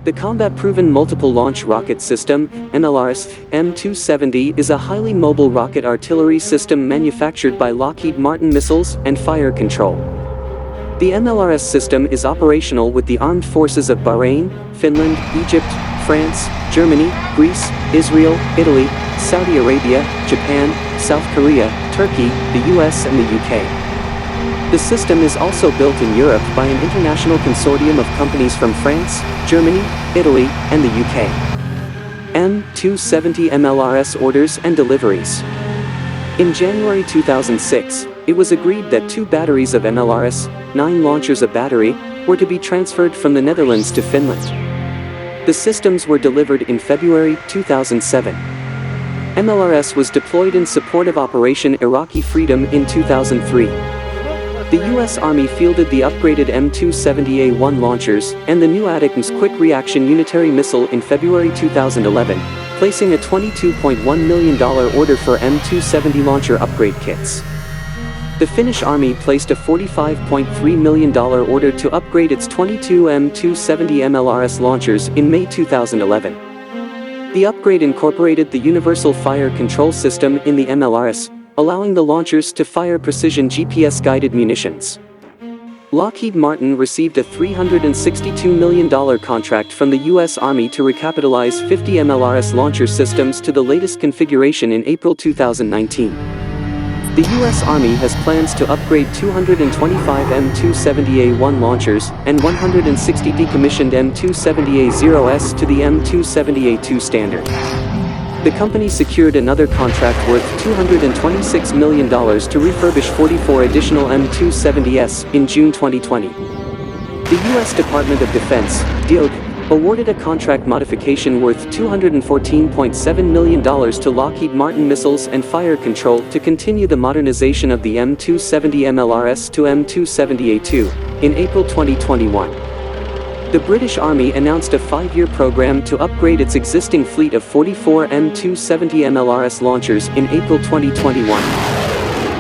The combat-proven multiple launch rocket system, MLRS, M270 is a highly mobile rocket artillery system manufactured by Lockheed Martin Missiles and Fire Control. The MLRS system is operational with the armed forces of Bahrain, Finland, Egypt, France, Germany, Greece, Israel, Italy, Saudi Arabia, Japan, South Korea, Turkey, the US and the UK. The system is also built in Europe by an international consortium of companies from France, Germany, Italy, and the UK. M270 MLRS orders and deliveries. In January 2006, it was agreed that 2 batteries of MLRS, 9 launchers a battery, were to be transferred from the Netherlands to Finland. The systems were delivered in February 2007. MLRS was deployed in support of Operation Iraqi Freedom in 2003. The U.S. Army fielded the upgraded M270A1 launchers and the new ATACMS Quick Reaction Unitary Missile in February 2011, placing a $22.1 million order for M270 launcher upgrade kits. The Finnish Army placed a $45.3 million order to upgrade its 22 M270 MLRS launchers in May 2011. The upgrade incorporated the Universal Fire Control System in the MLRS, allowing the launchers to fire precision GPS-guided munitions. Lockheed Martin received a $362 million contract from the U.S. Army to recapitalize 50 MLRS launcher systems to the latest configuration in April 2019. The U.S. Army has plans to upgrade 225 M270A1 launchers and 160 decommissioned M270A0s to the M270A2 standard. The company secured another contract worth $226 million to refurbish 44 additional M270s in June 2020. The U.S. Department of Defense, DoD, awarded a contract modification worth $214.7 million to Lockheed Martin Missiles and Fire Control to continue the modernization of the M270 MLRS to M270A2 in April 2021. The British Army announced a 5-year program to upgrade its existing fleet of 44 M270 MLRS launchers in April 2021.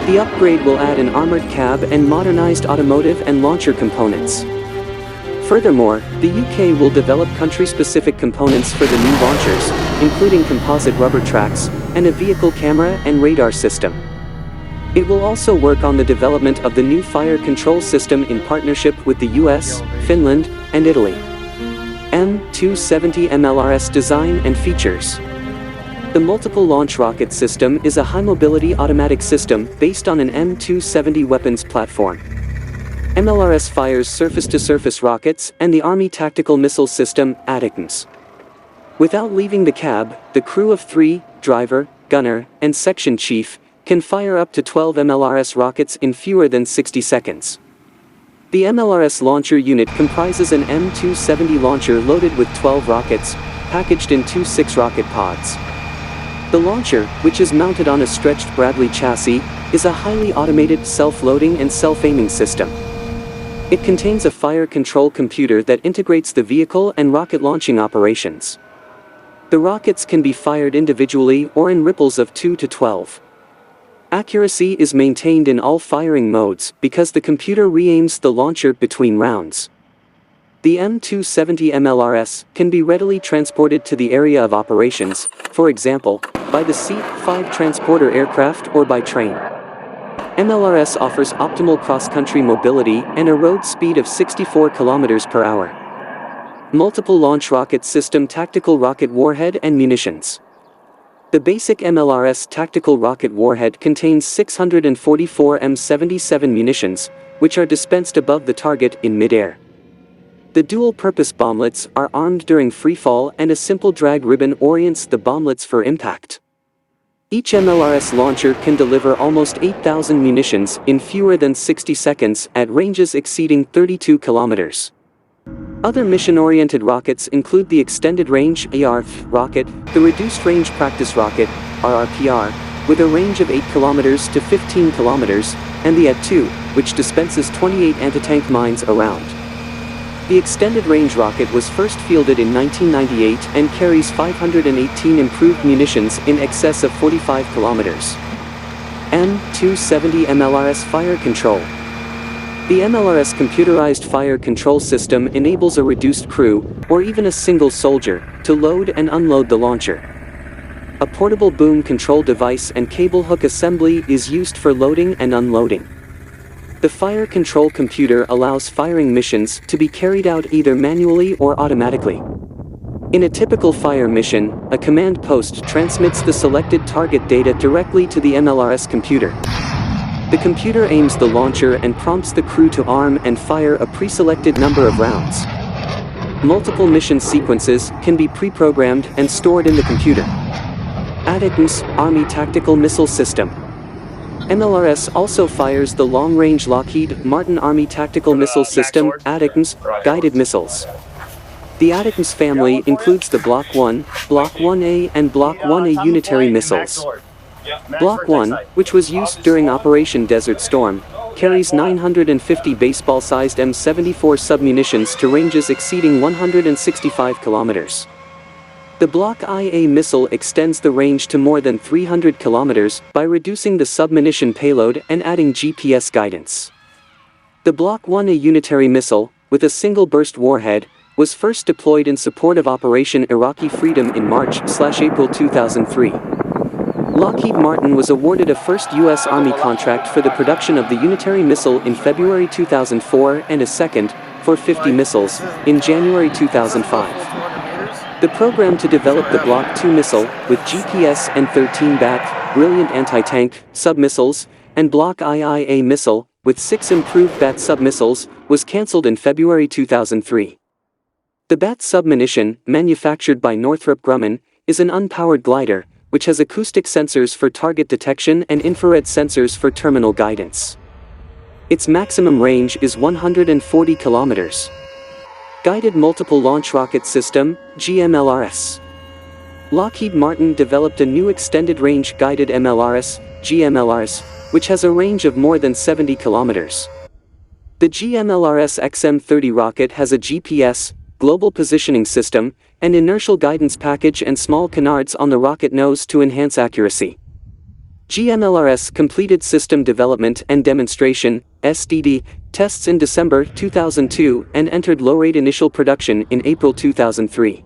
The upgrade will add an armored cab and modernized automotive and launcher components. Furthermore, the UK will develop country-specific components for the new launchers, including composite rubber tracks, and a vehicle camera and radar system. It will also work on the development of the new fire control system in partnership with the US, Finland, and Italy. M270 MLRS design and features. The multiple launch rocket system is a high-mobility automatic system based on an M270 weapons platform. MLRS fires surface-to-surface rockets and the Army Tactical Missile System, ATACMS. Without leaving the cab, the crew of 3, driver, gunner, and section chief, can fire up to 12 MLRS rockets in fewer than 60 seconds. The MLRS launcher unit comprises an M270 launcher loaded with 12 rockets, packaged in 2 6-rocket pods. The launcher, which is mounted on a stretched Bradley chassis, is a highly automated self-loading and self-aiming system. It contains a fire control computer that integrates the vehicle and rocket launching operations. The rockets can be fired individually or in ripples of 2 to 12. Accuracy is maintained in all firing modes because the computer re-aims the launcher between rounds. The M270 MLRS can be readily transported to the area of operations, for example, by the C-5 transporter aircraft or by train. MLRS offers optimal cross-country mobility and a road speed of 64 km per hour. Multiple launch rocket system tactical rocket warhead and munitions. The basic MLRS tactical rocket warhead contains 644 M77 munitions, which are dispensed above the target in mid-air. The dual-purpose bomblets are armed during freefall and a simple drag ribbon orients the bomblets for impact. Each MLRS launcher can deliver almost 8,000 munitions in fewer than 60 seconds at ranges exceeding 32 kilometers. Other mission-oriented rockets include the Extended Range AR rocket, the Reduced Range Practice Rocket RRPR, with a range of 8 km to 15 km, and the AT-2, which dispenses 28 anti-tank mines around. The Extended Range rocket was first fielded in 1998 and carries 518 improved munitions in excess of 45 km. M270 MLRS Fire Control. The MLRS computerized fire control system enables a reduced crew, or even a single soldier, to load and unload the launcher. A portable boom control device and cable hook assembly is used for loading and unloading. The fire control computer allows firing missions to be carried out either manually or automatically. In a typical fire mission, a command post transmits the selected target data directly to the MLRS computer. The computer aims the launcher and prompts the crew to arm and fire a pre-selected number of rounds. Multiple mission sequences can be pre-programmed and stored in the computer. ATACMS, Army Tactical Missile System. MLRS also fires the long-range Lockheed Martin Army Tactical Missile System, ATACMS, guided missiles. The ATACMS family includes the Block 1, Block 1A and Block 1A unitary missiles. Block 1, which was used during Operation Desert Storm, carries 950 baseball-sized M74 submunitions to ranges exceeding 165 kilometers. The Block IA missile extends the range to more than 300 kilometers by reducing the submunition payload and adding GPS guidance. The Block 1A unitary missile, with a single-burst warhead, was first deployed in support of Operation Iraqi Freedom in March/April 2003. Lockheed Martin was awarded a first U.S. Army contract for the production of the unitary missile in February 2004 and a second, for 50 missiles, in January 2005. The program to develop the Block 2 missile, with GPS and 13-BAT, brilliant anti-tank, sub-missiles, and Block IIA missile, with 6 improved BAT sub-missiles, was cancelled in February 2003. The BAT submunition, manufactured by Northrop Grumman, is an unpowered glider, which has acoustic sensors for target detection and infrared sensors for terminal guidance. Its maximum range is 140 kilometers. Guided Multiple Launch Rocket System, GMLRS. Lockheed Martin developed a new extended-range guided MLRS, GMLRS, which has a range of more than 70 kilometers. The GMLRS XM-30 rocket has a GPS, global positioning system, and inertial guidance package and small canards on the rocket nose to enhance accuracy. GMLRS completed system development and demonstration, SDD, tests in December 2002 and entered low-rate initial production in April 2003.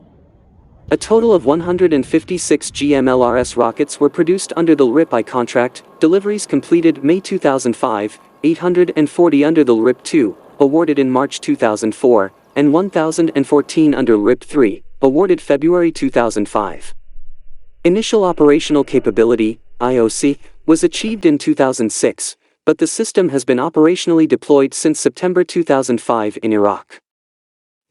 A total of 156 GMLRS rockets were produced under the LRIP-I contract, deliveries completed May 2005, 840 under the LRIP-II, awarded in March 2004, and 1,014 under LRIP-III, awarded February 2005. Initial operational capability, IOC, was achieved in 2006, but the system has been operationally deployed since September 2005 in Iraq.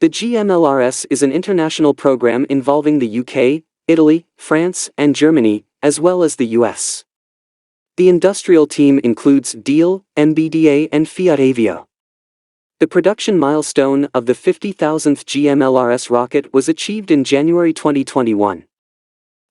The GMLRS is an international program involving the UK, Italy, France, and Germany, as well as the US. The industrial team includes Diehl, MBDA and Fiat Avio. The production milestone of the 50,000th GMLRS rocket was achieved in January 2021.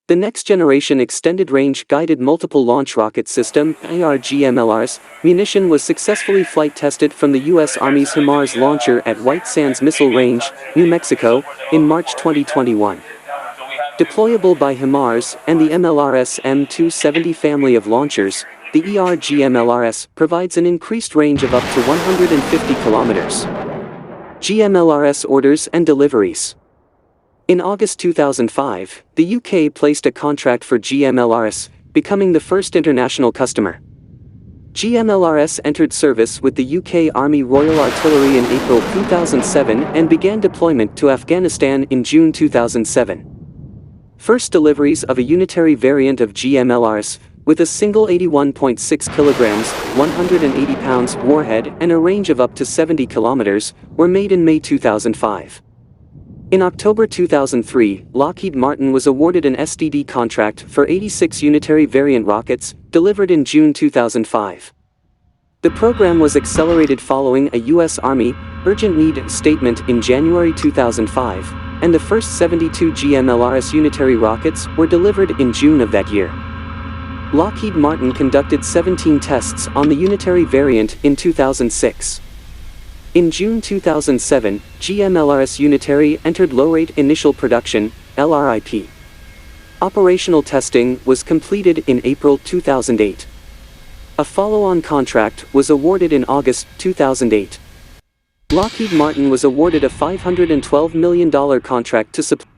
The next-generation extended-range guided multiple launch rocket system, ARGMLRS, munition was successfully flight-tested from the U.S. Army's HIMARS launcher at White Sands Missile Range, New Mexico, in March 2021. Deployable by HIMARS and the MLRS M270 family of launchers, the ARGMLRS provides an increased range of up to 150 kilometers. GMLRS orders and deliveries. In August 2005, the UK placed a contract for GMLRS, becoming the first international customer. GMLRS entered service with the UK Army Royal Artillery in April 2007 and began deployment to Afghanistan in June 2007. First deliveries of a unitary variant of GMLRS, with a single 81.6 kilograms, 180 pounds warhead and a range of up to 70 kilometers, were made in May 2005. In October 2003, Lockheed Martin was awarded an SDD contract for 86 unitary variant rockets, delivered in June 2005. The program was accelerated following a U.S. Army urgent need statement in January 2005, and the first 72 GMLRS unitary rockets were delivered in June of that year. Lockheed Martin conducted 17 tests on the unitary variant in 2006. In June 2007, GMLRS Unitary entered low-rate initial production, A follow-on contract was awarded in August 2008. Lockheed Martin was awarded a $512 million contract to supply